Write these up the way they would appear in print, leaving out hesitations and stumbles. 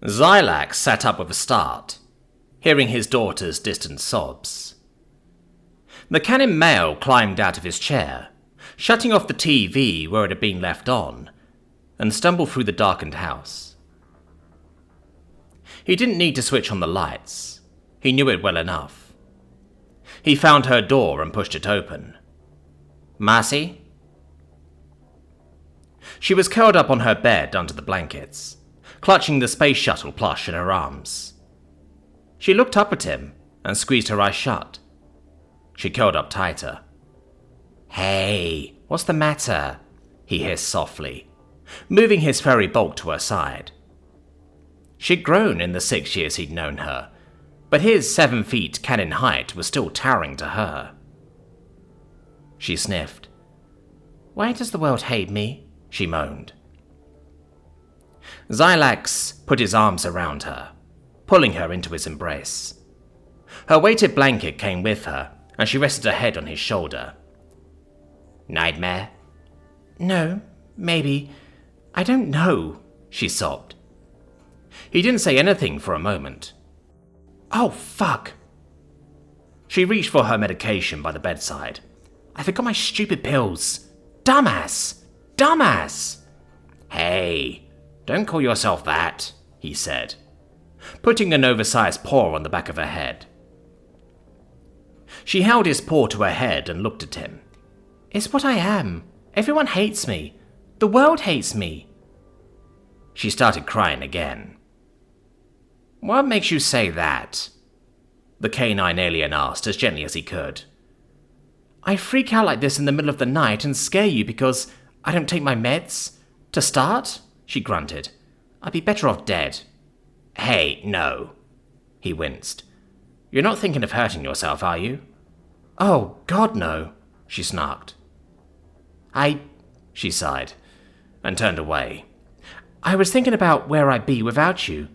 Zylax sat up with a start, hearing his daughter's distant sobs. The Canon male climbed out of his chair, shutting off the TV where it had been left on, and stumbled through the darkened house. He didn't need to switch on the lights. He knew it well enough. He found her door and pushed it open. "Marcy?" She was curled up on her bed under the blankets, clutching the space shuttle plush in her arms. She looked up at him and squeezed her eyes shut. She curled up tighter. "Hey, what's the matter?" he hissed softly, moving his furry bulk to her side. She'd grown in the 6 years he'd known her, but his 7 feet Canon height was still towering to her. She sniffed. "Why does the world hate me?" she moaned. Zylax put his arms around her, pulling her into his embrace. Her weighted blanket came with her, and she rested her head on his shoulder. "Nightmare?" "No, maybe. I don't know," she sobbed. He didn't say anything for a moment. "Oh, fuck." She reached for her medication by the bedside. "I forgot my stupid pills. Dumbass! Dumbass!" "Hey, don't call yourself that," he said, putting an oversized paw on the back of her head. She held his paw to her head and looked at him. "It's what I am. Everyone hates me. The world hates me." She started crying again. "What makes you say that?" the canine alien asked as gently as he could. "I freak out like this in the middle of the night and scare you because I don't take my meds. To start," she grunted, "I'd be better off dead." "Hey, no." He winced. "You're not thinking of hurting yourself, are you?" "Oh, God, no," she snarked. She sighed, and turned away. "I was thinking about where I'd be without you.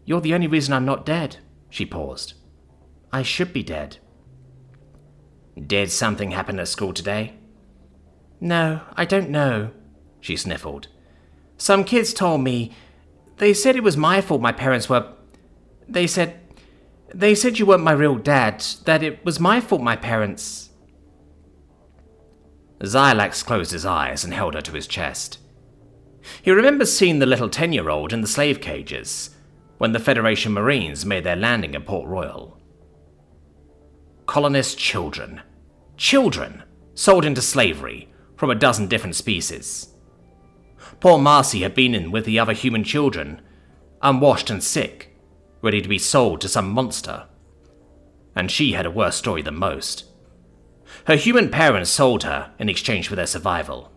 You're the only reason I'm not dead." She paused. "I should be dead." "Did something happen at school today?" "No, I don't know," she sniffled. "Some kids told me. They said it was my fault my parents were... They said you weren't my real dad, that it was my fault my parents..." Zylax closed his eyes and held her to his chest. He remembered seeing the little 10-year-old in the slave cages when the Federation Marines made their landing at Port Royal. Colonist children. Children sold into slavery from a dozen different species. Poor Marcy had been in with the other human children, unwashed and sick, ready to be sold to some monster. And she had a worse story than most. Her human parents sold her in exchange for their survival.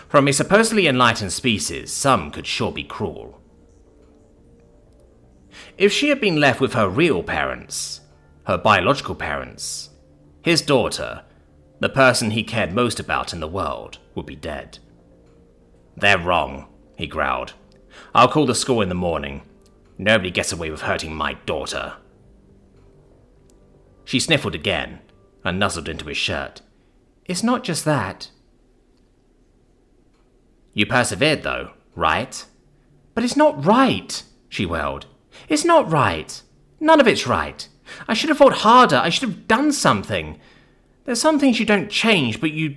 From a supposedly enlightened species, some could sure be cruel. If she had been left with her real parents, her biological parents, his daughter, the person he cared most about in the world, would be dead. "They're wrong," he growled. "I'll call the school in the morning. Nobody gets away with hurting my daughter." She sniffled again and nuzzled into his shirt. "It's not just that." "You persevered, though, right?" "But it's not right," she wailed. "It's not right. None of it's right. I should have fought harder. I should have done something. There's some things you don't change, but you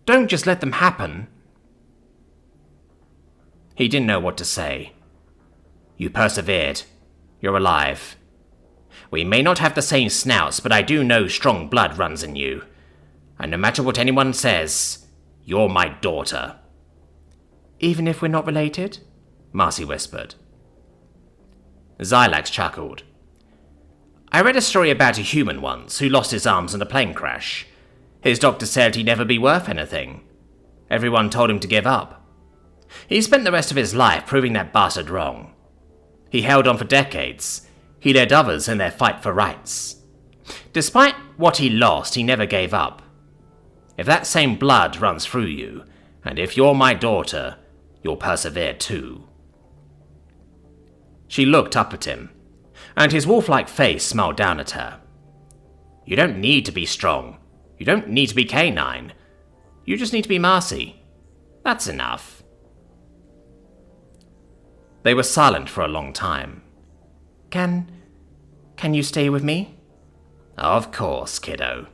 don't just let them happen." He didn't know what to say. "You persevered. You're alive. We may not have the same snouts, but I do know strong blood runs in you. And no matter what anyone says, you're my daughter." "Even if we're not related?" Marcy whispered. Zylax chuckled. "I read a story about a human once who lost his arms in a plane crash. His doctor said he'd never be worth anything. Everyone told him to give up. He spent the rest of his life proving that bastard wrong. He held on for decades. He led others in their fight for rights. Despite what he lost, he never gave up. If that same blood runs through you, and if you're my daughter, you'll persevere too." She looked up at him, and his wolf-like face smiled down at her. "You don't need to be strong. You don't need to be canine. You just need to be Marcy. That's enough." They were silent for a long time. Can you stay with me? Of course, kiddo.